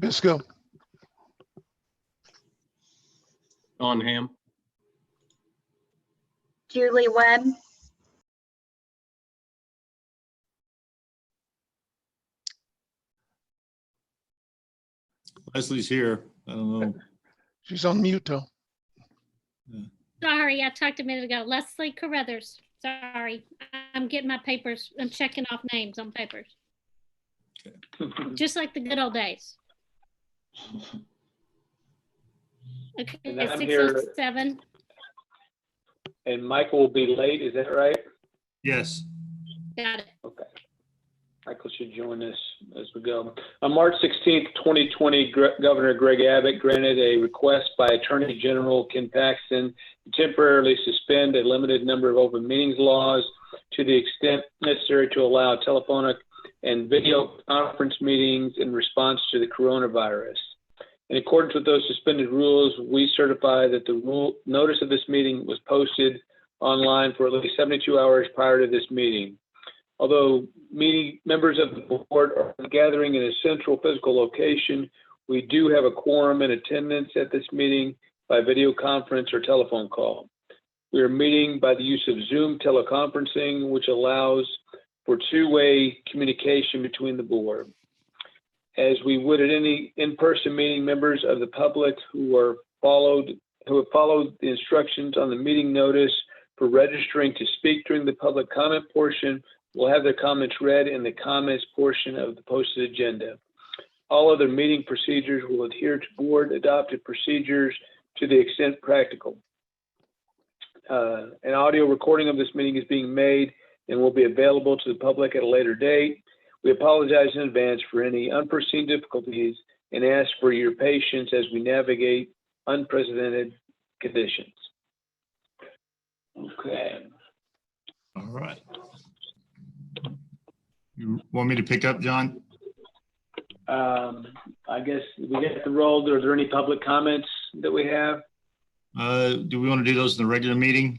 Bisco. Don Ham. Julie Webb. Leslie's here. I don't know. She's on mute though. Sorry, I talked a minute ago. Leslie Carruthers. Sorry, I'm getting my papers. I'm checking off names on papers. Just like the good old days. Okay, And I'm here. 6:07. And Michael will be late, is that right? Yes. Got it. Okay. Michael should join us as we go. On March 16th, 2020, Governor Greg Abbott granted a request by Attorney General Ken Paxton to temporarily suspend a limited number of open meetings laws to the extent necessary to allow telephonic and video conference meetings in response to the coronavirus. In accordance with those suspended rules, we certify that the notice of this meeting was posted online for at least 72 hours prior to this meeting. Although members of the board are gathering in a central physical location, we do have a quorum in attendance at this meeting by video conference or telephone call. We are meeting by the use of Zoom teleconferencing, which allows for two-way communication between the board. As we would at any in-person meeting, members of the public who have followed the instructions on the meeting notice for registering to speak during the public comment portion will have their comments read in the comments portion of the posted agenda. All other meeting procedures will adhere to board adopted procedures to the extent practical. An audio recording of this meeting is being made and will be available to the public at a later date. We apologize in advance for any unforeseen difficulties and ask for your patience as we navigate unprecedented conditions. Okay. All right. You want me to pick up, John? I guess we get the roll. Are there any public comments that we have? Do we want to do those in the regular meeting?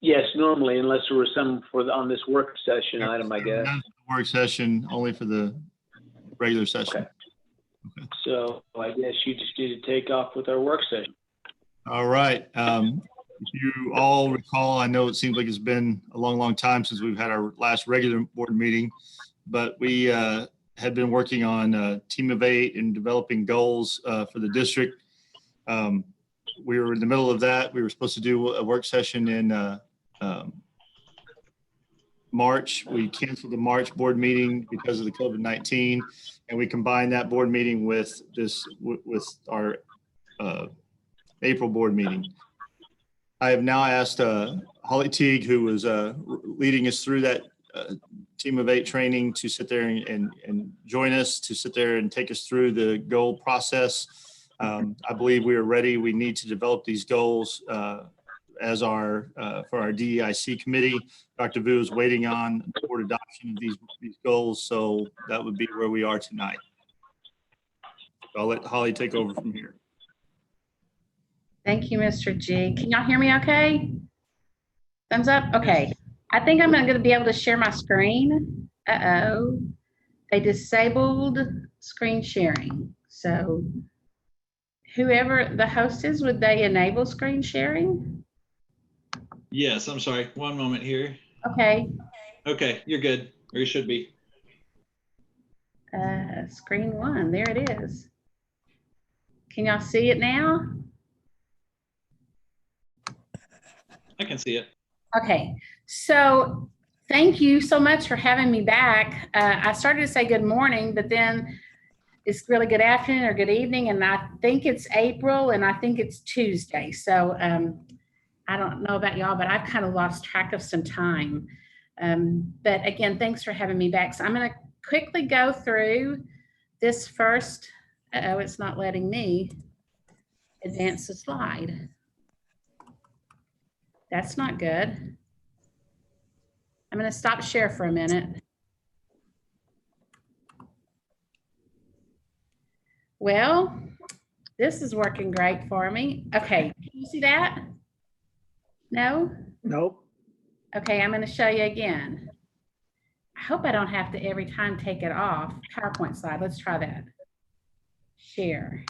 Yes, normally, unless there was some on this work session item, I guess. Work session only for the regular session. Okay. Okay. So I guess you just need to take off with our work session. All right. If you all recall, I know it seems like it's been a long, long time since we've had our last regular board meeting, but we had been working on a team of 8 and developing goals for the district. We were in the middle of that. We were supposed to do a work session in March. We canceled the March board meeting because of the COVID-19, and we combined that board meeting with our April board meeting. I have now asked Holly Teague, who was leading us through that team of 8 training, to sit there and join us, to sit there and take us through the goal process. I believe we are ready. We need to develop these goals as for our DEIC committee. Dr. Vu is waiting on the board adoption of these goals, so that would be where we are tonight. I'll let Holly take over from here. Thank you, Mr. G. Can y'all hear me okay? Thumbs up? Okay. I think I'm going to be able to share my screen. Uh-oh. They disabled screen sharing. So whoever the host is, would they enable screen sharing? Yes, I'm sorry. One moment here. Okay. Okay, you're good. Or you should be. Screen 1, there it is. Can y'all see it now? I can see it. Okay, so thank you so much for having me back. I started to say good morning, but then it's really good afternoon or good evening, and I think it's April, and I think it's Tuesday. So I don't know about y'all, but I've kind of lost track of some time. But again, thanks for having me back. So I'm going to quickly go through this first. Uh-oh, it's not letting me advance the slide. That's not good. I'm going to stop share for a minute. Well, this is working great for me. Okay, can you see that? No? Nope. Okay, I'm going to show you again. I hope I don't have to every time take it off. PowerPoint slide, let's try that. Share.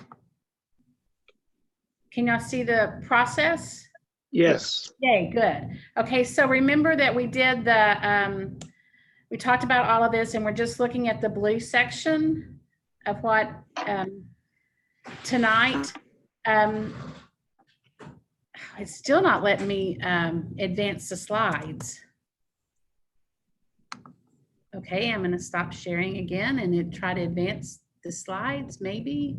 Can y'all see the process? Yes. Yay, good. Okay, so remember that we did the, we talked about all of this and we're just looking at the blue section of what tonight. It's still not letting me advance the slides. Okay, I'm gonna stop sharing again and then try to advance the slides, maybe.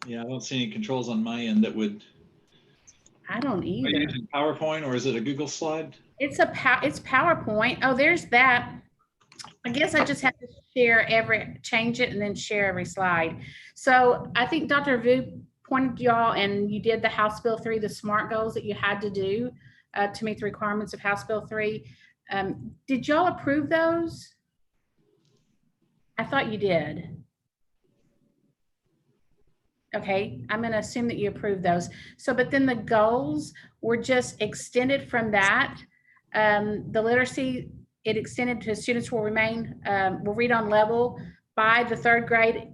Yeah, I don't see any controls on my end that would. I don't Are you either. using PowerPoint or is it a Google slide? It's PowerPoint. Oh, there's that. I guess I just have to share change it and then share every slide. So I think Dr. Vu pointed y'all and you did the House Bill 3, the SMART goals that you had to do to meet the requirements of House Bill 3. Did y'all approve those? I thought you did. Okay, I'm going to assume that you approved those. So, but then the goals were just extended from that. The literacy, it extended to students will remain, will read on level by the 3rd grade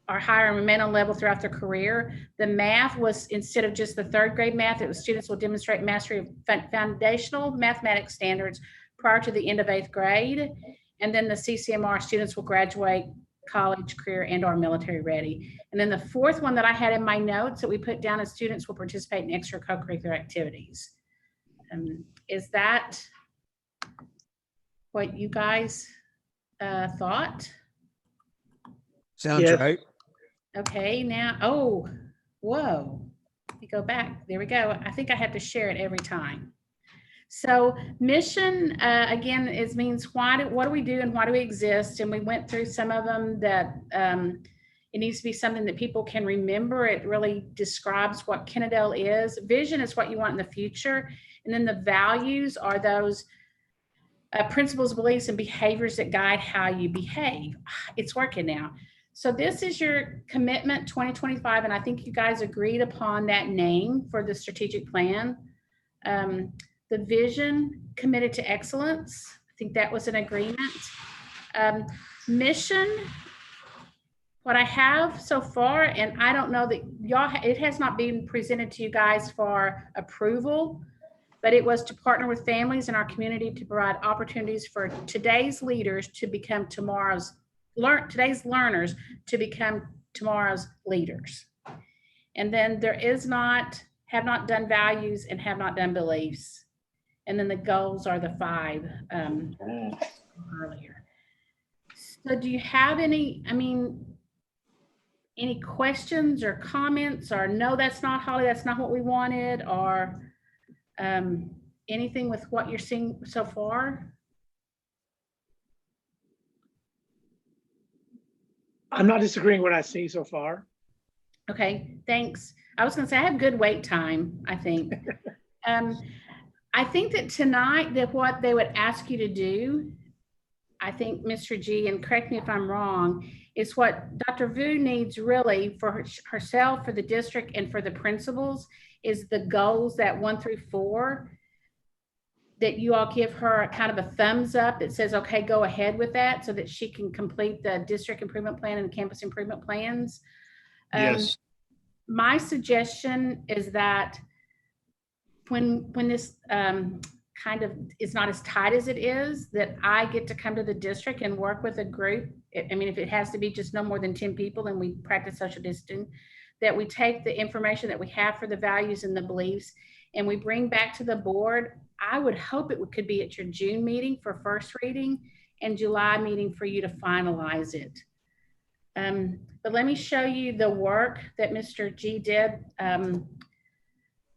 or higher and remain on level throughout their career. The math was, instead of just the 3rd grade math, it was students will demonstrate mastery of foundational mathematics standards prior to the end of 8th grade. And then the CCMR students will graduate college, career, and or military ready. And then the 4th one that I had in my notes that we put down as students will participate in extra co-curricular activities. Is that what you guys thought? Sounds Yes. right. Okay, now, oh, whoa, let me go back. There we go. I think I have to share it every time. So mission, again, means what do we do and why do we exist? And we went through some of them that it needs to be something that people can remember. It really describes what Kennedale is. Vision is what you want in the future. And then the values are those principles, beliefs, and behaviors that guide how you behave. It's working now. So this is your commitment 2025. And I think you guys agreed upon that name for the strategic plan. The vision, committed to excellence. I think that was an agreement. Mission, what I have so far, and I don't know that y'all, it has not been presented to you guys for approval, but it was to partner with families in our community to provide opportunities for today's leaders to become today's learners to become tomorrow's leaders. And then there is have not done values and have not done beliefs. And then the goals are the 5 earlier. So do you have any questions or comments or no, that's not Holly, that's not what we wanted, or anything with what you're seeing so far? I'm not disagreeing with what I see so far. Okay, thanks. I was gonna say I have good wait time, I think. I think that tonight that what they would ask you to do, I think Mr. G, and correct me if I'm wrong, is what Dr. Vu needs really for herself, for the district, and for the principals is the goals that 1 through 4, that you all give her kind of a thumbs up that says, okay, go ahead with that so that she can complete the district improvement plan and the campus improvement plans. Yes. My suggestion is that when this kind of is not as tight as it is, that I get to come to the district and work with a group. I mean, if it has to be just no more than 10 people and we practice social distancing, that we take the information that we have for the values and the beliefs and we bring back to the board. I would hope it could be at your June meeting for first reading and July meeting for you to finalize it. But let me show you the work that Mr. G did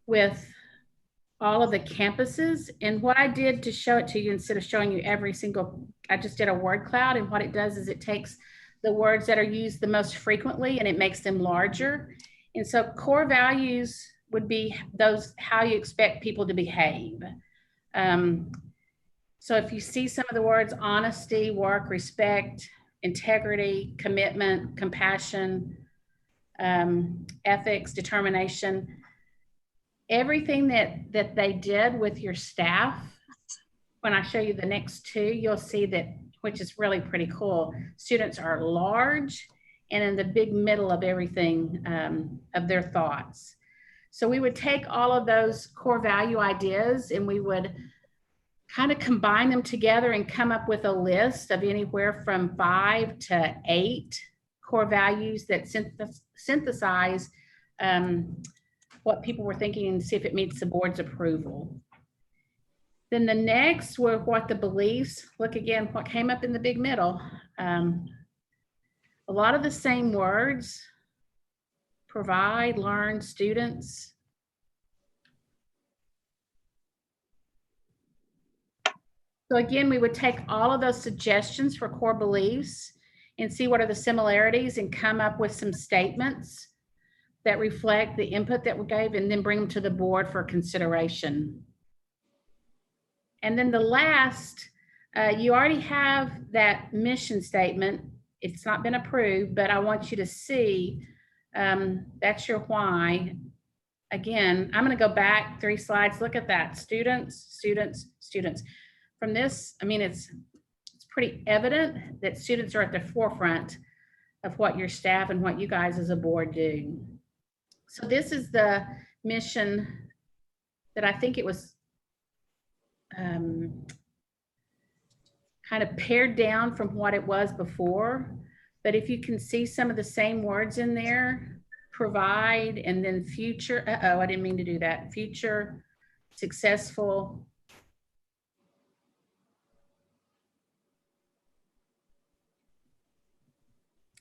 with all of the campuses. And what I did to show it to you, instead of showing you every single, I just did a word cloud. And what it does is it takes the words that are used the most frequently and it makes them larger. And so core values would be those, how you expect people to behave. So if you see some of the words, honesty, work, respect, integrity, commitment, compassion, ethics, determination, everything that they did with your staff, when I show you the next two, you'll see that, which is really pretty cool. Students are large and in the big middle of everything, of their thoughts. So we would take all of those core value ideas and we would kind of combine them together and come up with a list of anywhere from 5 to 8 core values that synthesize what people were thinking and see if it meets the board's approval. Then the next were what the beliefs, look again, what came up in the big middle. A lot of the same words: provide, learn, students. So again, we would take all of those suggestions for core beliefs and see what are the similarities and come up with some statements that reflect the input that we gave and then bring them to the board for consideration. And then the last, you already have that mission statement. It's not been approved, but I want you to see, that's your why. Again, I'm gonna go back 3 slides, look at that, students, students, students. From this, I mean, it's pretty evident that students are at the forefront of what your staff and what you guys as a board do. So this is the mission that I think it was kind of pared down from what it was before. But if you can see some of the same words in there, provide, and then future, I didn't mean to do that. Future, successful.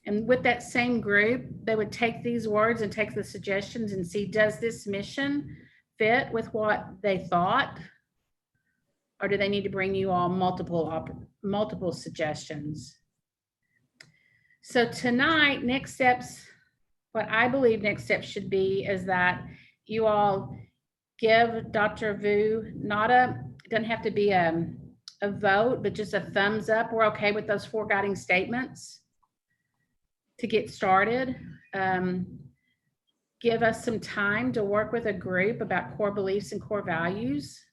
And with that same group, they would take these words and take the suggestions and see, does this mission fit with what they thought? Or do they need to bring you all multiple suggestions? So tonight, next steps, what I believe next steps should be is that you all give Dr. Vu, doesn't have to be a vote, but just a thumbs up. We're okay with those 4 guiding statements to get started. Give us some time to work with a group about core beliefs and core values.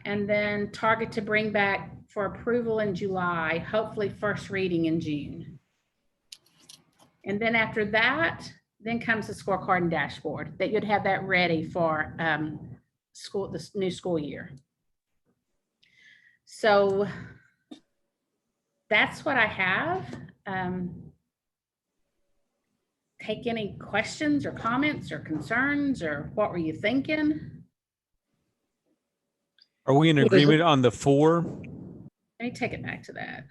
And then target to bring back for approval in July, hopefully first reading in June. And then after that, then comes the scorecard and dashboard that you'd have that ready for the new school year. So that's what I have. Take any questions or comments or concerns, or what were you thinking? Are we in agreement on the 4? Let me take it back to that.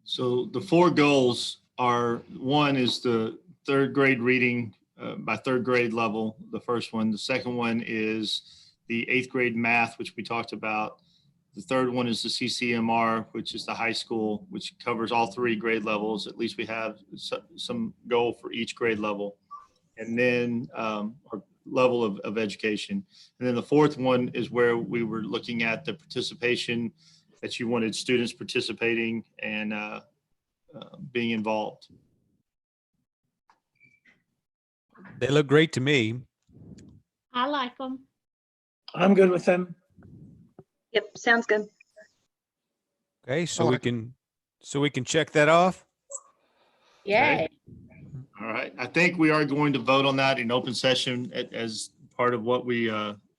So the 4 goals are, one is the 3rd grade reading by 3rd grade level, the first one. The second one is the 8th grade math, which we talked about. The third one is the CCMR, which is the high school, which covers all 3 grade levels. At least we have some goal for each grade level. And then our level of education. And then the 4th one is where we were looking at the participation, that you wanted students participating and being involved. They look great to me. I like them. I'm good with them. Yep, sounds good. Okay, so we can check that off. Yay. All right. I think we are going to vote on that in open session as part of what we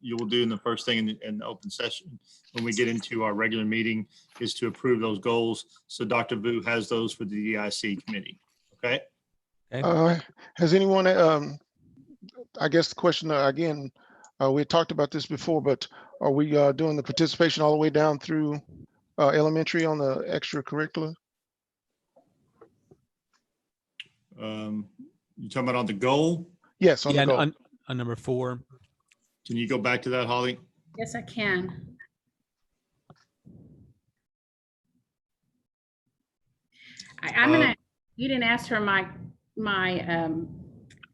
you will do in the first thing in the open session when we get into our regular meeting, is to approve those goals. So Dr. Vu has those for the DIC committee. Okay. Has anyone, I guess the question again, we had talked about this before, but are we doing the participation all the way down through elementary on the extracurricular? You talking about on the goal? Yes, on the goal. On number 4. Can you go back to that, Holly? Yes, I can. I'm gonna, you didn't ask for my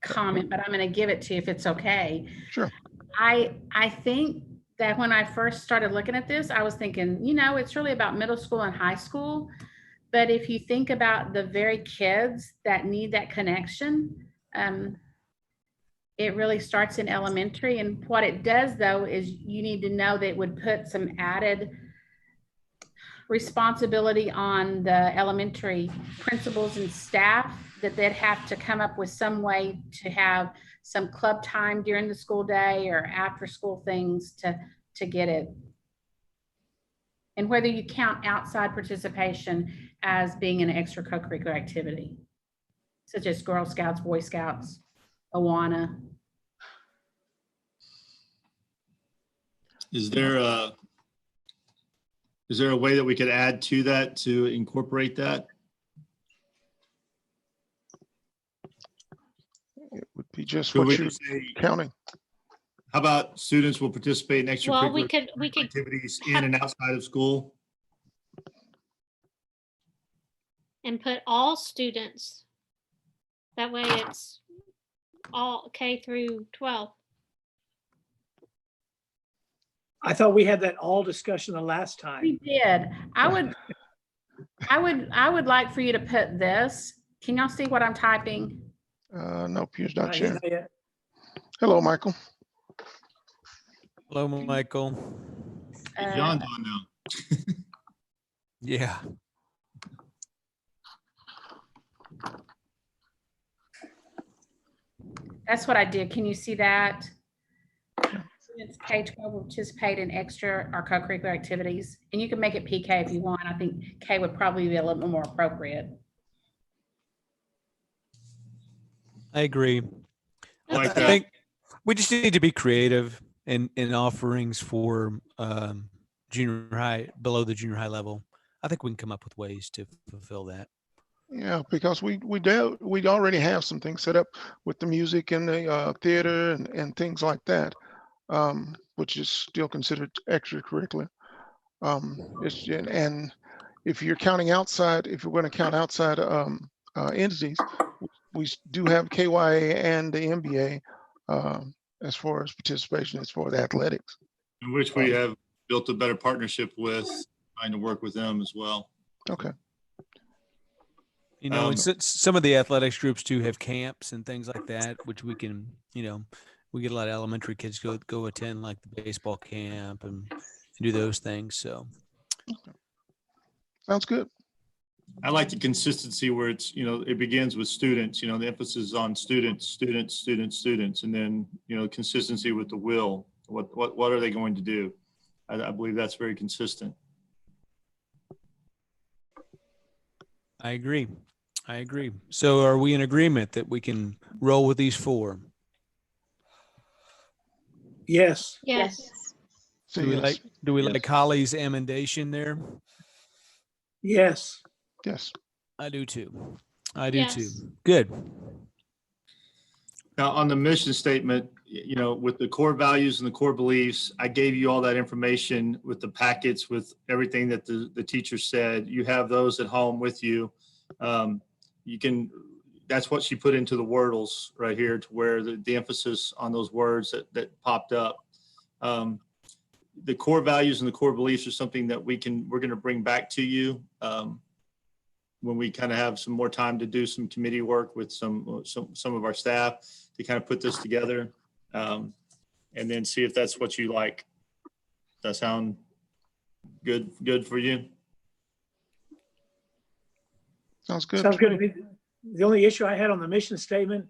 comment, but I'm gonna give it to you if it's okay. Sure. I think that when I first started looking at this, I was thinking, you know, it's really about middle school and high school. But if you think about the very kids that need that connection, It really starts in elementary. And what it does though, is you need to know that it would put some added responsibility on the elementary principals and staff, that they'd have to come up with some way to have some club time during the school day or after school things to get it. And whether you count outside participation as being an extra co-curricular activity, such as Girl Scouts, Boy Scouts, Awana. Is there a way that we could add to that to incorporate that? It would be just Could what we you're just say, counting. how about students will participate in Well, we extracurricular could, activities in and outside of school? and put all students. That way it's all K through 12. I thought we had that all discussion the last We time. did. I would like for you to put this. Can y'all see what I'm typing? Nope, you're Not not sharing. yet. Hello, Michael. Hello, Michael. Is John's on now. Yeah. That's what I did. Can you see that? Students K-12 will participate in extra or co-curricular activities, and you can make it PK if you want. I think K would probably be a little bit more appropriate. I agree. I like I that. think we just need to be creative in offerings for junior high, below the junior high level. I think we can come up with ways to fulfill that. Yeah, because we already have some things set up with the music and the theater and things like that, which is still considered extracurricular. And if you're counting outside, if we're going to count outside entities, we do have KYA and the MBA as far as participation, as far as athletics. In which we have built a better partnership with, trying to work with them as well. Okay. You know, and some of the athletics groups too have camps and things like that, which we can, you know, we get a lot of elementary kids go attend like the baseball camp and do those things. So Sounds good. I like the consistency where it's, you know, it begins with students, you know, the emphasis is on students, and then, you know, consistency with the will. What are they going to do? I believe that's very consistent. I agree. So are we in agreement that we can roll with these four? Yes. Yes. So Do we Yes. like Holly's amendation there? Yes. Yes. I do too. I do too. Yes. Good. Now, on the mission statement, you know, with the core values and the core beliefs, I gave you all that information with the packets, with everything that the teacher said. You have those at home with you. You can, that's what she put into the Wordles right here, to where the emphasis on those words that popped up. The core values and the core beliefs are something that we're going to bring back to you when we kind of have some more time to do some committee work with some of our staff to kind of put this together, and then see if that's what you like. Does that sound good for you? Sounds good. Sounds good to me. The only issue I had on the mission statement,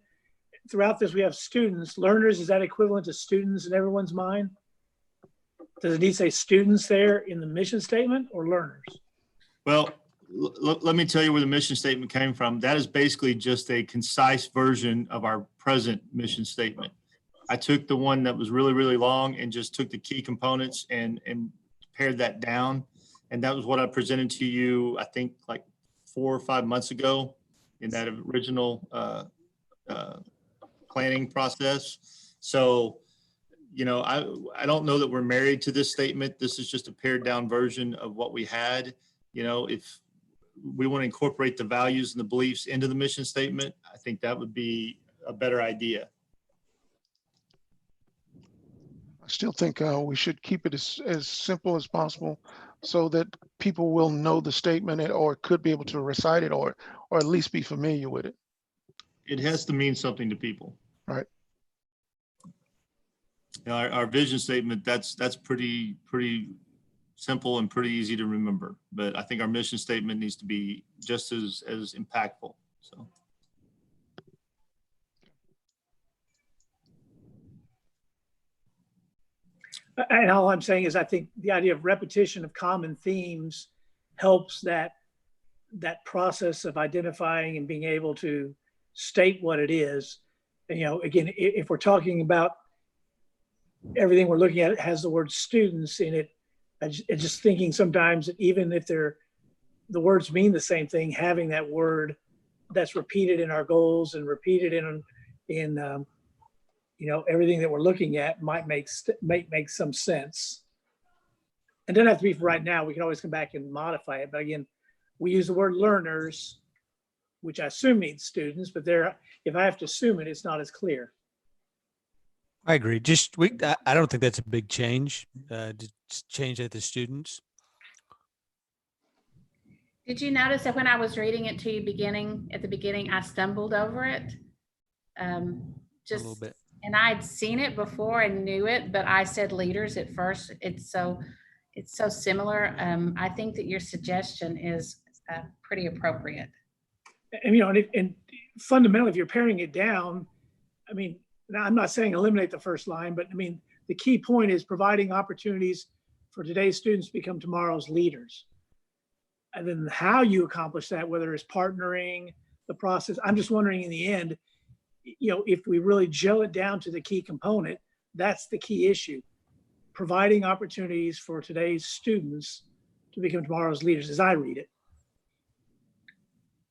throughout this, we have students, learners. Is that equivalent to students in everyone's mind? Does it need to say students there in the mission statement, or learners? Well, let me tell you where the mission statement came from. That is basically just a concise version of our present mission statement. I took the one that was really, really long and just took the key components and pared that down. And that was what I presented to you, I think, like 4 or 5 months ago in that original planning process. So, you know, I don't know that we're married to this statement. This is just a pared down version of what we had. You know, if we want to incorporate the values and the beliefs into the mission statement, I think that would be a better idea. I still think we should keep it as simple as possible so that people will know the statement or could be able to recite it or at least be familiar with it. It has to mean something to people. Right. Our vision statement, that's pretty simple and pretty easy to remember. But I think our mission statement needs to be just as impactful. So. And all I'm saying is I think the idea of repetition of common themes helps that process of identifying and being able to state what it is. And, again, if we're talking about everything we're looking at, it has the word students in it. I'm just thinking sometimes that even if the words mean the same thing, having that word that's repeated in our goals and repeated in everything that we're looking at might make some sense. And doesn't have to be for right now. We can always come back and modify it. But again, we use the word learners, which I assume means students, but if I have to assume it, it's not as clear. I agree. I don't think that's a big change, to change it to students. Did you notice that when I was reading it to you at the beginning, I stumbled over it? A little bit. And I'd seen it before and knew it, but I said leaders at first. It's so similar. I think that your suggestion is pretty appropriate. And fundamentally, if you're paring it down, now I'm not saying eliminate the first line, but the key point is providing opportunities for today's students to become tomorrow's leaders. And then how you accomplish that, whether it's partnering, the process, I'm just wondering in the end, if we really gel it down to the key component, that's the key issue. Providing opportunities for today's students to become tomorrow's leaders, as I read it.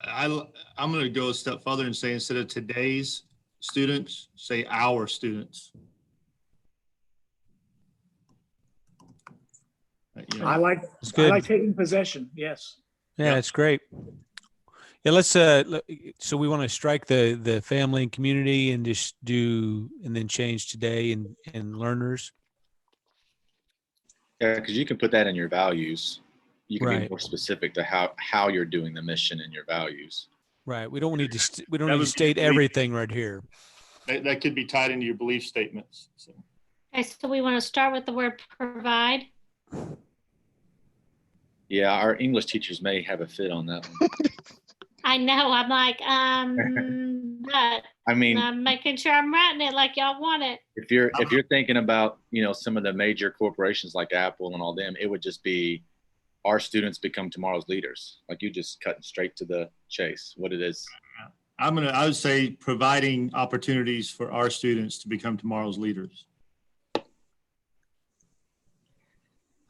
I'm going to go a step further and say, instead of today's students, say our students. I like taking possession. Yes. Yeah, it's great. Yeah, let's so we want to strike the family and community and just and then change today and learners. Yeah, because you can put that in your values. You can Right. be more specific to how you're doing the mission and your values. Right. We don't need to state would be- everything right here. That could be tied into your belief statements. So. Okay, so we want to start with the word provide. Yeah, our English teachers may have a fit on that one. I know, I'm like, but I mean, I'm making sure I'm writing it like y'all want it. if you're thinking about, some of the major corporations like Apple and all them, it would just be our students become tomorrow's leaders. Like you just cutting straight to the chase, what it is. I would say providing opportunities for our students to become tomorrow's leaders.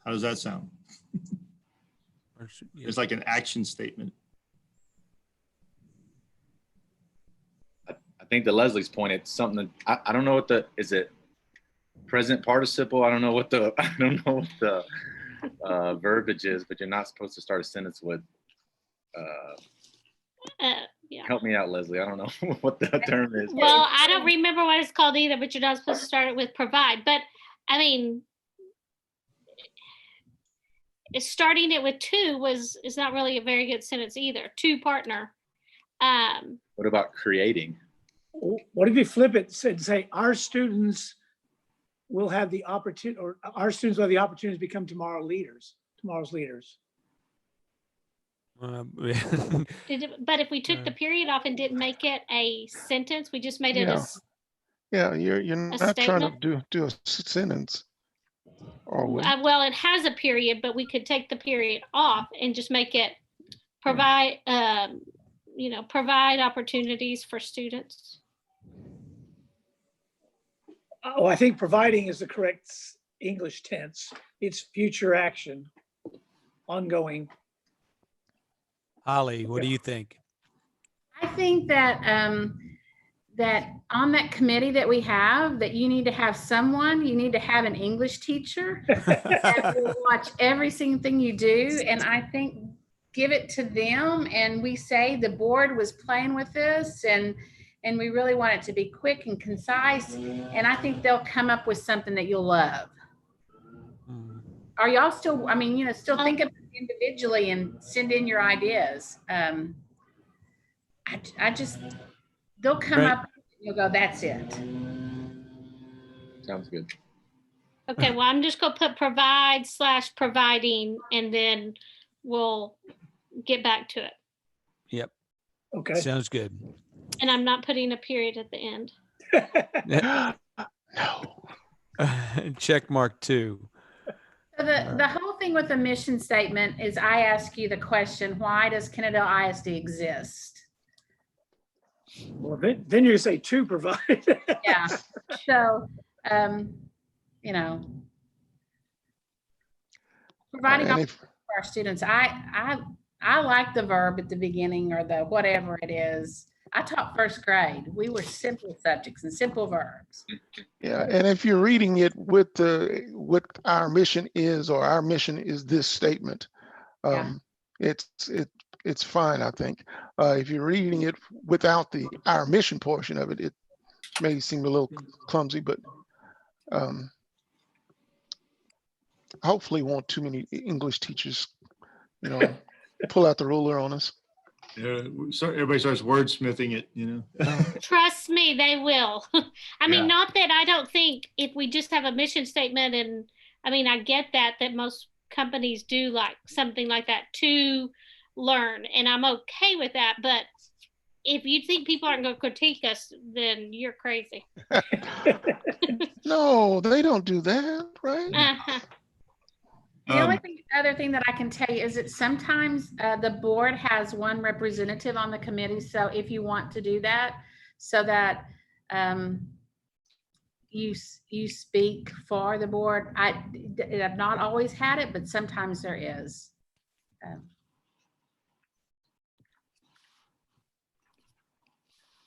How does that sound? It's like an action statement. I think to Leslie's point, it's something that I don't know is it present participle? I don't know what the verbiage is, but you're not supposed to start a sentence with Yeah. help me out, Leslie. I don't know what the term is. Well, I don't remember what it's called either, but you're not supposed to start it with provide. But starting it with to is not really a very good sentence either. To partner. What about creating? What if you flip it and say our students will have the opportunity, or our students will have the opportunity to become tomorrow's leaders. But if we took the period off and didn't make it a sentence, we just made it You're not trying to do a sentence. Or well, it has a period, but we could take the period off and just make it provide, provide opportunities for students. Oh, I think providing is the correct English tense. It's future action, ongoing. Holly, what do you think? I think that that on that committee that we have, that you need to have an English teacher that will watch every single thing you do. And I think give it to them, and we say the board was playing with this, and we really want it to be quick and concise. And I think they'll come up with something that you'll love. Are y'all still, still think of it individually and send in your ideas. They'll come up and you'll go, that's it. Sounds good. Okay, well, I'm just gonna put provide/providing, and then we'll get back to it. Yep. Okay. Sounds good. And I'm not putting a period at the end. No. Check mark 2. So the whole thing with the mission statement is I ask you the question, why does Kennedale ISD exist? Well, then you say to provide. Yeah. So, you know, providing And opportunities for our students. I like the verb at the beginning or the whatever it is. I taught first grade. We were simple subjects and simple verbs. Yeah, and if you're reading it with what our mission is, or our mission is this statement, Yeah. it's fine, I think. If you're reading it without the our mission portion of it, it may seem a little clumsy, but hopefully won't too many English teachers, pull out the ruler on us. Yeah, so everybody starts wordsmithing it, Trust me, they will. I mean, Yeah. not that I don't think if we just have a mission statement, and I mean, I get that most companies do like something like that to learn, and I'm okay with that. But if you think people aren't going to critique us, then you're crazy. No, they don't do that, right? Uh-huh. The only other thing that I can tell you is that sometimes the board has one representative on the committee. So if you want to do that, so that you speak for the board. I've not always had it, but sometimes there is.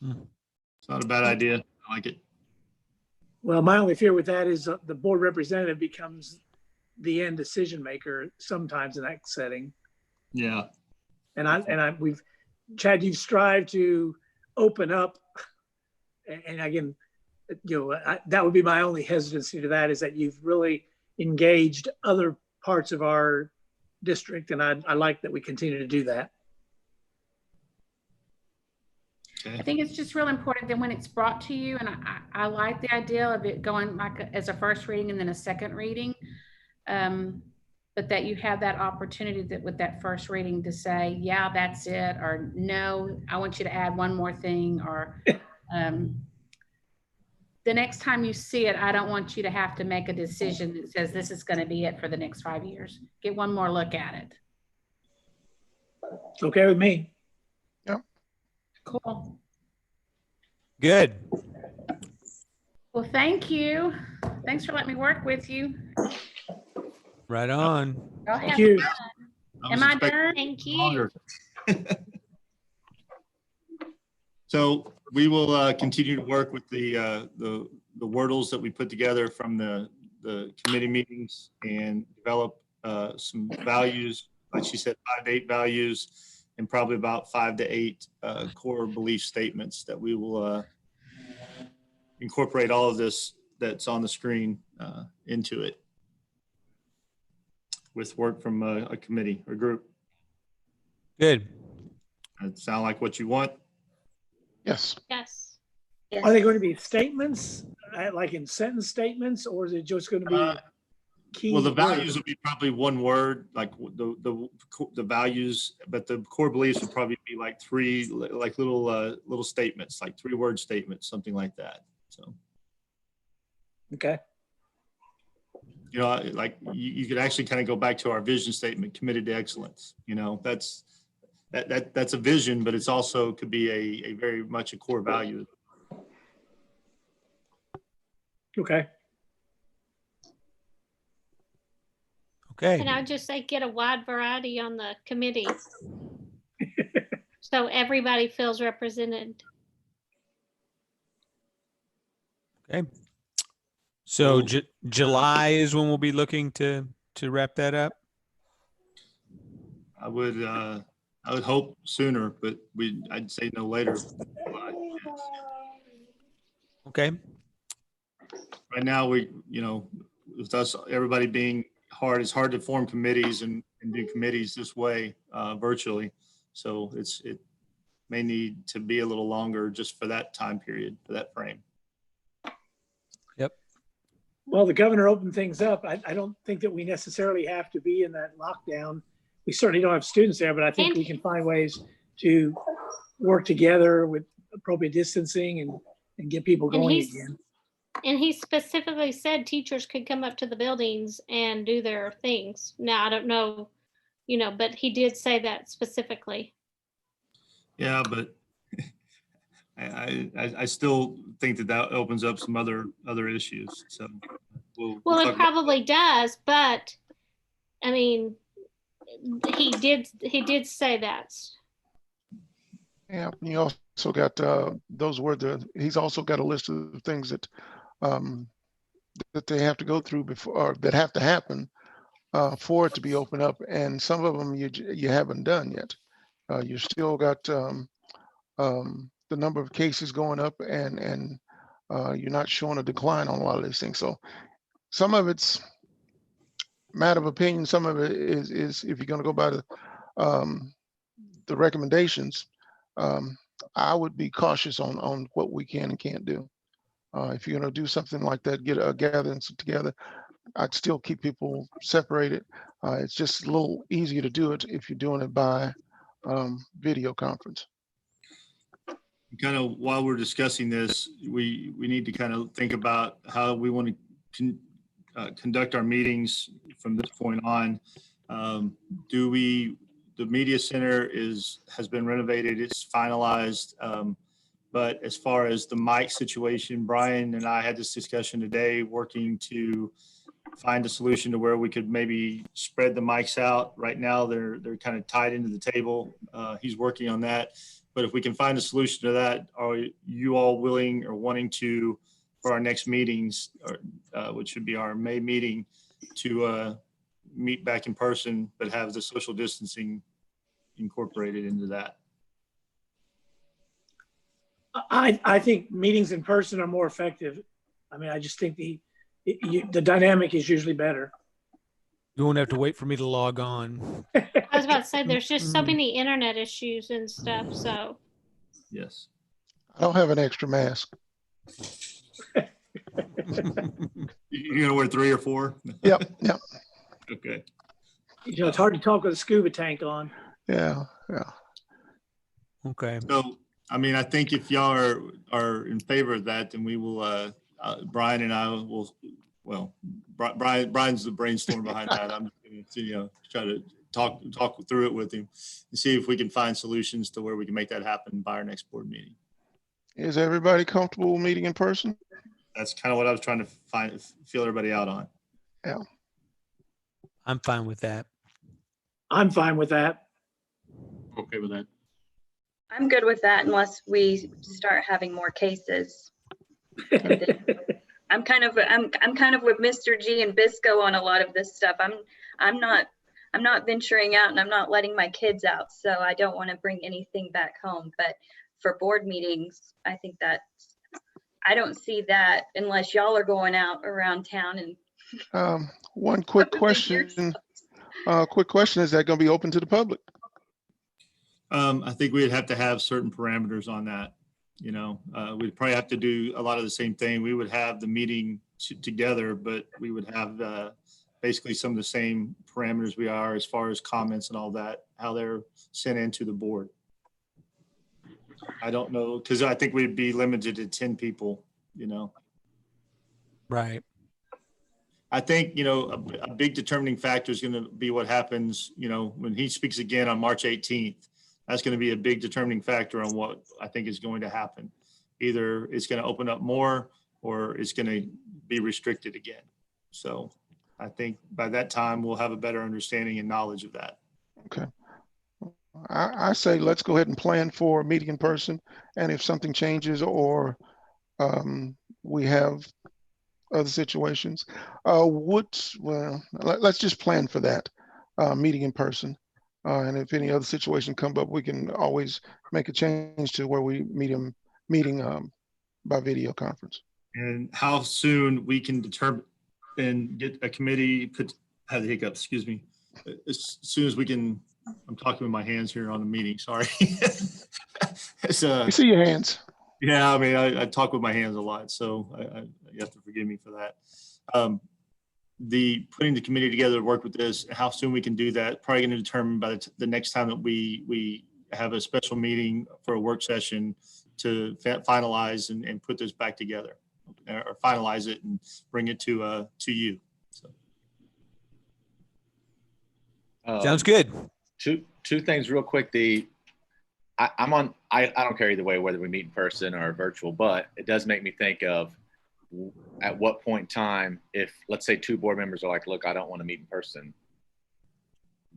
It's not a bad idea. I like it. Well, my only fear with that is the board representative becomes the end decision maker sometimes in that setting. Yeah. Chad, you've strived to open up, and again, that would be my only hesitancy to that, is that you've really engaged other parts of our district, and I like that we continue to do that. Okay. I think it's just real important that when it's brought to you, and I like the idea of it going like as a first reading and then a second reading, but that you have that opportunity that with that first reading to say, yeah, that's it, or no, I want you to add one more thing, or the next time you see it, I don't want you to have to make a decision that says this is going to be it for the next 5 years. Get one more look at it. It's okay with me. Yep. Cool. Good. Well, thank you. Thanks for letting me work with you. Right on. Y'all Thank have you. fun. was Am I expecting done? Thank you. longer. So we will continue to work with the wordles that we put together from the committee meetings and develop some values, like she said, 5 to 8 values, and probably about 5 to 8 core belief statements that we will incorporate all of this that's on the screen into it with work from a committee or group. Good. That sound like what you want? Yes. Yes. Yes. Are they going to be statements, like in sentence statements, or is it just going to be key? Well, the values words? will be probably one word, like the values, but the core beliefs would probably be like 3, like little statements, like 3-word statements, something like that. So, Okay. like you could actually kind of go back to our vision statement, committed to excellence. That's a vision, but it's also could be a very much a core value. Okay. Okay. And I would just say get a wide variety on the committee. So everybody feels represented. Okay. So July is when we'll be looking to wrap that up. I would hope sooner, but I'd say no later. Okay. Right now, with us, everybody being hard, it's hard to form committees and do committees this way virtually. So it may need to be a little longer just for that time period, for that frame. Yep. Well, the governor opened things up. I don't think that we necessarily have to be in that lockdown. We certainly don't have students there, but I think And- we can find ways to work together with appropriate distancing and get people And going he's- again. And he specifically said teachers could come up to the buildings and do their things. Now, I don't know, but he did say that specifically. Yeah, but I still think that opens up some other issues. So we'll Well, talk it about- probably does, but I mean, he did say that. Yeah, you also got, he's also got a list of things that they have to go through before, or that have to happen for it to be opened up. And some of them you haven't done yet. You still got the number of cases going up, and you're not showing a decline on a lot of these things. So some of it's matter of opinion. Some of it is if you're going to go by the recommendations, I would be cautious on what we can and can't do. If you're going to do something like that, get a gathering together, I'd still keep people separated. It's just a little easier to do it if you're doing it by video conference. Kind of while we're discussing this, we need to kind of think about how we want to conduct our meetings from this point on. The media center has been renovated, it's finalized. But as far as the mic situation, Brian and I had this discussion today, working to find a solution to where we could maybe spread the mics out. Right now, they're kind of tied into the table. He's working on that. But if we can find a solution to that, are you all willing or wanting to, for our next meetings, which should be our May meeting, to meet back in person, but have the social distancing incorporated into that? I think meetings in person are more effective. I mean, I just think the dynamic is usually better. You won't have to wait for me to log on. I was about to say, there's just so many internet issues and stuff. So Yes. I don't have an extra mask. You're gonna wear 3 or 4? Yep. Okay. It's hard to talk with a scuba tank on. Yeah. Okay. So, I mean, I think if y'all are in favor of that, then we will, Brian and I will, well, Brian's the brainstorm behind that. I'm going to, try to talk through it with him and see if we can find solutions to where we can make that happen by our next board meeting. Is everybody comfortable meeting in person? That's kind of what I was trying to feel everybody out on. Yeah. I'm fine with that. I'm fine with that. Okay with that. I'm good with that unless we start having more cases. I'm kind of with Mr. G and Bisco on a lot of this stuff. I'm not venturing out and I'm not letting my kids out, so I don't want to bring anything back home. But for board meetings, I think that I don't see that unless y'all are going out around town and. One quick question. Quick question: is that going to be open to the public? I think we'd have to have certain parameters on that. We'd probably have to do a lot of the same thing. We would have the meeting together, but we would have basically some of the same parameters we are as far as comments and all that, how they're sent into the board. I don't know, because I think we'd be limited to 10 people, Right. I think, a big determining factor is going to be what happens, when he speaks again on March 18th. That's going to be a big determining factor on what I think is going to happen. Either it's going to open up more or it's going to be restricted again. So I think by that time, we'll have a better understanding and knowledge of that. Okay. I say let's go ahead and plan for a meeting in person. And if something changes or we have other situations, let's just plan for that meeting in person. And if any other situation come up, we can always make a change to where we meeting by video conference. And how soon we can determine and get a committee had the hiccups, excuse me. As soon as we can, I'm talking with my hands here on the meeting, sorry. You see your hands. Yeah, I mean, I talk with my hands a lot, so you have to forgive me for that. the putting the committee together to work with this, how soon we can do that, probably going to determine by the next time that we have a special meeting for a work session to finalize and put this back together, or finalize it and bring it to you. So. Sounds good. Two things real quick. I don't care either way whether we meet in person or virtual, but it does make me think of at what point in time, if let's say 2 board members are like, look, I don't want to meet in person.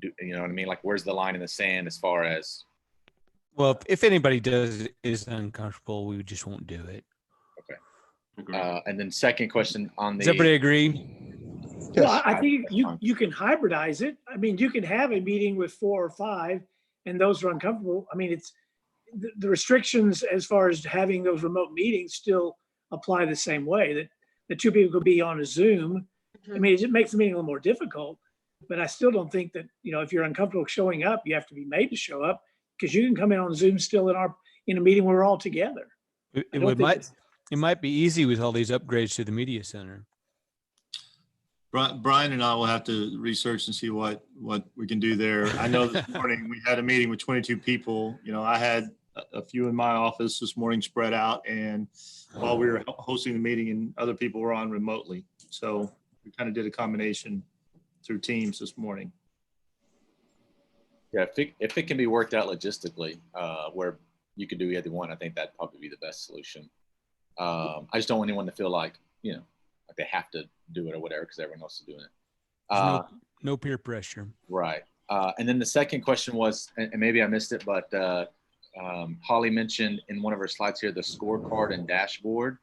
You know what I mean? Like, where's the line in the sand as far as? Well, if anybody is uncomfortable, we just won't do it. Okay. And then second question on the. Does everybody agree? Well, I think you can hybridize it. I mean, you can have a meeting with 4 or 5 and those are uncomfortable. I mean, it's the restrictions as far as having those remote meetings still apply the same way, that the 2 people could be on a Zoom. I mean, it makes the meeting a little more difficult, but I still don't think that, if you're uncomfortable showing up, you have to be made to show up, because you can come in on Zoom still in a meeting where we're all together. It might be easy with all these upgrades to the media center. Brian and I will have to research and see what we can do there. I know this morning we had a meeting with 22 people. I had a few in my office this morning spread out, and while we were hosting the meeting, and other people were on remotely. So we kind of did a combination through Teams this morning. Yeah, if it can be worked out logistically, where you could do either one, I think that'd probably be the best solution. I just don't want anyone to feel like, like they have to do it or whatever because everyone else is doing it. No peer pressure. Right. And then the second question was, and maybe I missed it, but Holly mentioned in one of her slides here, the scorecard and dashboard.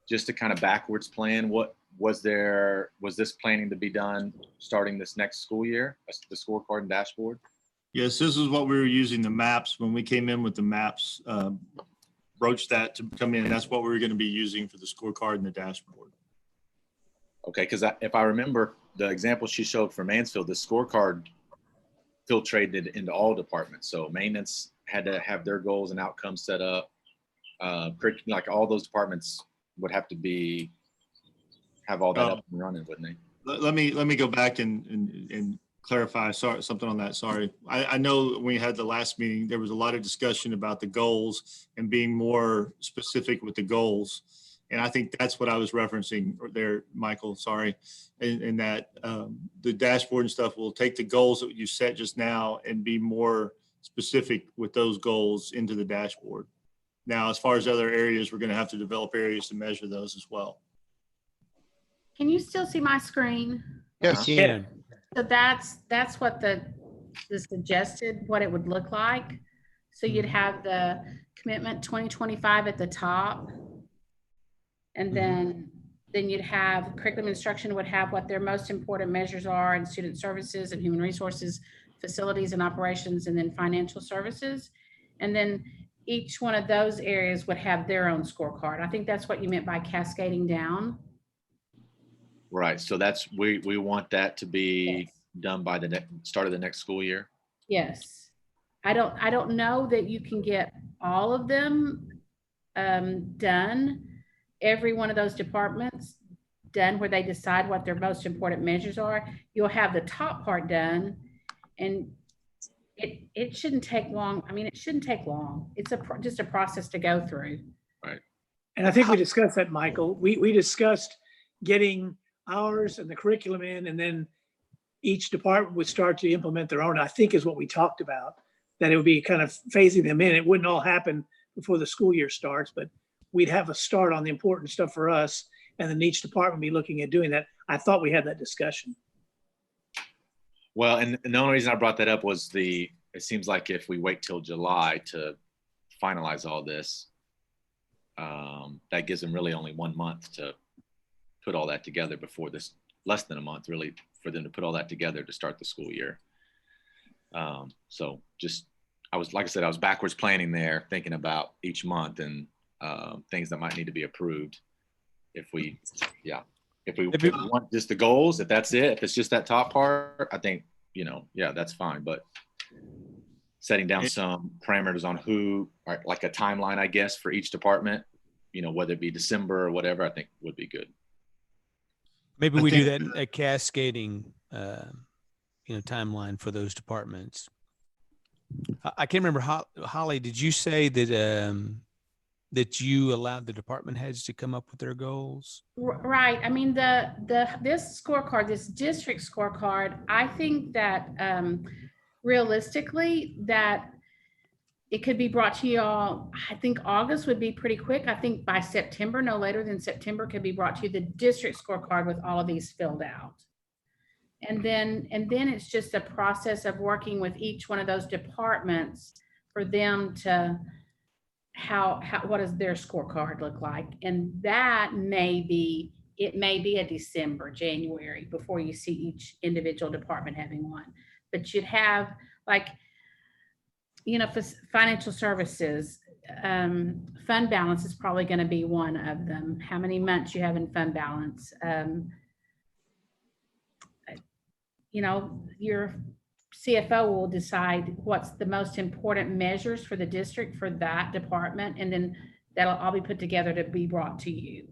Just to kind of backwards plan, what was this planning to be done starting this next school year, the scorecard and dashboard? Yes, this is what we were using, the maps. When we came in with the maps, broached that to come in. That's what we were going to be using for the scorecard and the dashboard. Okay, because if I remember the example she showed for Mansfield, the scorecard filtrated into all departments. So maintenance had to have their goals and outcomes set up. Like all those departments would have to have all that up and running, wouldn't they? Let me go back and clarify something on that. Sorry. I know when we had the last meeting, there was a lot of discussion about the goals and being more specific with the goals. And I think that's what I was referencing there, Michael, sorry. And that the dashboard and stuff will take the goals that you set just now and be more specific with those goals into the dashboard. Now, as far as other areas, we're going to have to develop areas to measure those as well. Can you still see my screen? Yes. Yeah. So that's what the suggested, what it would look like. So you'd have the commitment 2025 at the top. And then you'd have curriculum instruction would have what their most important measures are, and student services and human resources, facilities and operations, and then financial services. And then each one of those areas would have their own scorecard. I think that's what you meant by cascading down. Right. So that's, we want that to be done by the start of the next school year. Yes. I don't know that you can get all of them done. Every one of those departments done where they decide what their most important measures are. You'll have the top part done, and it shouldn't take long. I mean, it shouldn't take long. It's just a process to go through. Right. And I think we discussed that, Michael. We discussed getting ours and the curriculum in, and then each department would start to implement their own, I think is what we talked about, that it would be kind of phasing them in. It wouldn't all happen before the school year starts, but we'd have a start on the important stuff for us, and then each department be looking at doing that. I thought we had that discussion. Well, and the only reason I brought that up was it seems like if we wait till July to finalize all this, that gives them really only 1 month to put all that together before this, less than a month really, for them to put all that together to start the school year. So just, I was backwards planning there, thinking about each month and things that might need to be approved. If we want just the goals, if that's it, if it's just that top part, I think, that's fine. But setting down some parameters on like a timeline, I guess, for each department, whether it be December or whatever, I think would be good. Maybe I we do think- that a cascading, timeline for those departments. I can't remember. Holly, did you say that that you allowed the department heads to come up with their goals? Right. I mean, this scorecard, this district scorecard, I think that realistically that it could be brought to you all. I think August would be pretty quick. I think by September, no later than September, could be brought to you the district scorecard with all of these filled out. And then it's just a process of working with each one of those departments for them to what does their scorecard look like? And that may be a December, January before you see each individual department having one. But you'd have like, for financial services, fund balance is probably going to be one of them. How many months you have in fund balance? Your CFO will decide what's the most important measures for the district for that department, and then that'll all be put together to be brought to you.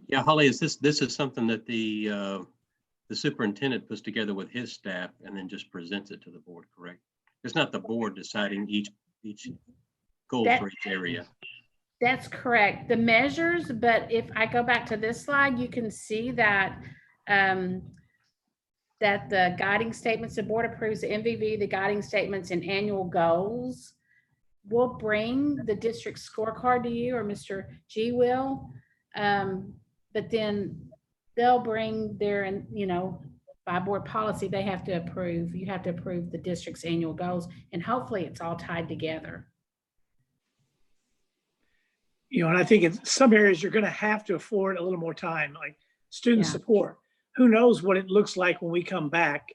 Yeah, Holly, this is something that the superintendent puts together with his staff and then just presents it to the board, correct? It's not the board deciding each goal for each area. That's correct. The measures, but if I go back to this slide, you can see that that the guiding statements, the board approves the MVV, the guiding statements and annual goals. We'll bring the district scorecard to you, or Mr. G will, but then they'll bring their, by board policy, they have to approve. You have to approve the district's annual goals, and hopefully it's all tied together. And I think in some areas you're going to have to afford a little more time, like student Yeah. support. Who knows what it looks like when we come back,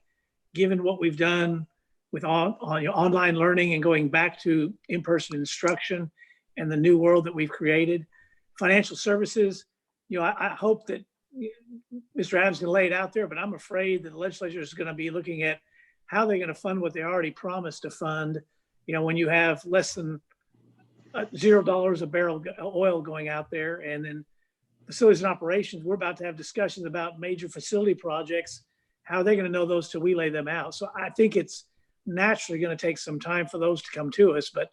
given what we've done with online learning and going back to in-person instruction and the new world that we've created. Financial services, I hope that Mr. Adams can lay it out there, but I'm afraid that the legislature is going to be looking at how they're going to fund what they already promised to fund. When you have less than $0 a barrel of oil going out there, and then facilities and operations, we're about to have discussions about major facility projects. How are they going to know those till we lay them out? So I think it's naturally going to take some time for those to come to us. But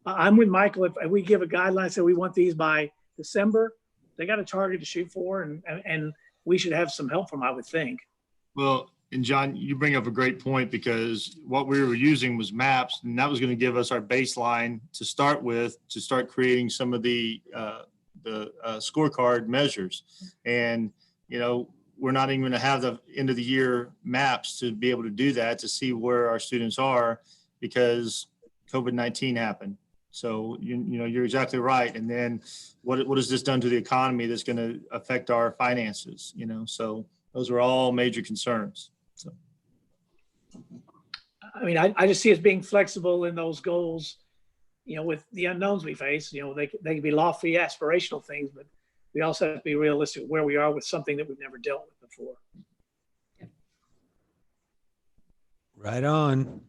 I'm with Michael. If we give a guideline, say we want these by December, they got a target to shoot for, and we should have some help from, I would think. Well, and John, you bring up a great point, because what we were using was maps, and that was going to give us our baseline to start with, to start creating some of the scorecard measures. And, we're not even going to have the end of the year maps to be able to do that, to see where our students are, because COVID-19 happened. So, you're exactly right. And then what has this done to the economy that's going to affect our finances, so those are all major concerns. So, I mean, I just see us being flexible in those goals, with the unknowns we face. They can be lofty, aspirational things, but we also have to be realistic where we are with something that we've never dealt with before. Right on.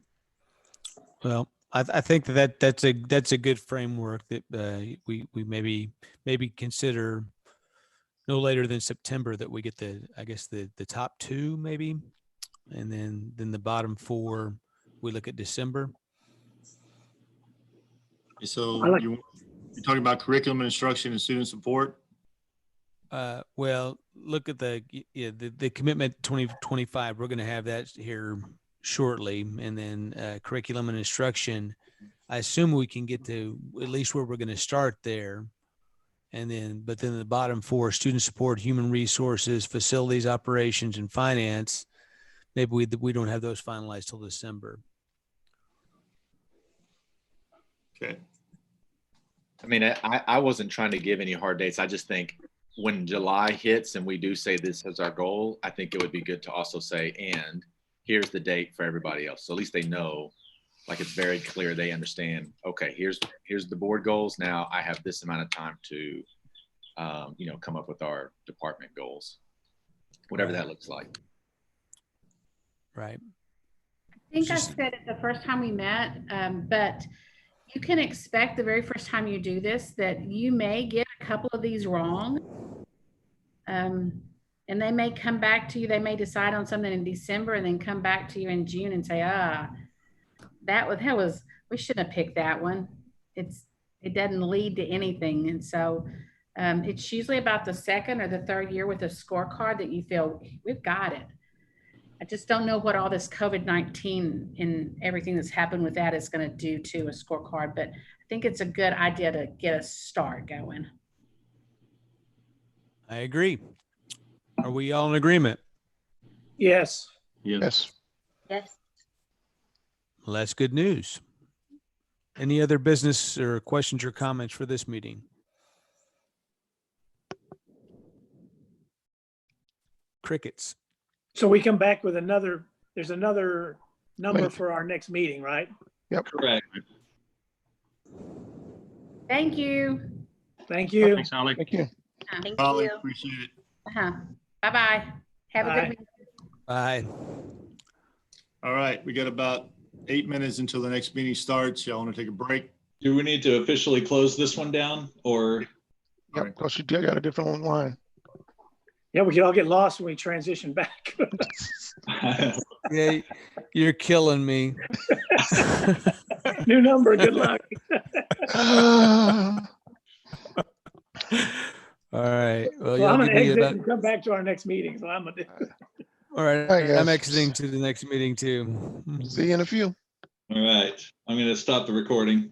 Well, I think that's a good framework that we maybe consider no later than September that we get the top two maybe, and then the bottom four we look at December. So you're talking about curriculum and instruction and student support? Well, look at the commitment 2025. We're going to have that here shortly, and then curriculum and instruction. I assume we can get to at least where we're going to start there, but then the bottom four: student support, human resources, facilities, operations, and finance. Maybe we don't have those finalized till December. Okay. I mean, I wasn't trying to give any hard dates. I just think when July hits and we do say this is our goal, I think it would be good to also say, and here's the date for everybody else. So at least they know, like, it's very clear. They understand, okay, here's the board goals. Now I have this amount of time to, come up with our department goals, whatever that looks like. Right. I think I said it the first time we met, but you can expect the very first time you do this that you may get a couple of these wrong. And they may come back to you, they may decide on something in December and then come back to you in June and say, we shouldn't have picked that one. It doesn't lead to anything. And so it's usually about the second or the third year with a scorecard that you feel we've got it. I just don't know what all this COVID-19 and everything that's happened with that is going to do to a scorecard, but I think it's a good idea to get a start going. I agree. Are we all in agreement? Yes. Yes. Yes. Well, that's good news. Any other business or questions or comments for this meeting? Crickets. So we come back with there's another number Link. for our next meeting, right? Correct. Thank you. Thank you. Thanks, Holly. Thank you. Thank Holly, you. appreciate it. Bye-bye. Have a Bye. good week. Bye. All right, we got about 8 minutes until the next meeting starts. Y'all want to take a break? Do we need to officially close this one down or? Yep, because you got a different line. Yeah, we could all get lost when we transition back. Yeah, you're killing me. New number. Good luck. All right. Well, Well, I'm you'll gonna give me exit about. and come back to our next meeting. So I'm gonna. All right. Hi, guys. I'm exiting to the next meeting too. See you in a few. All right, I'm going to stop the recording.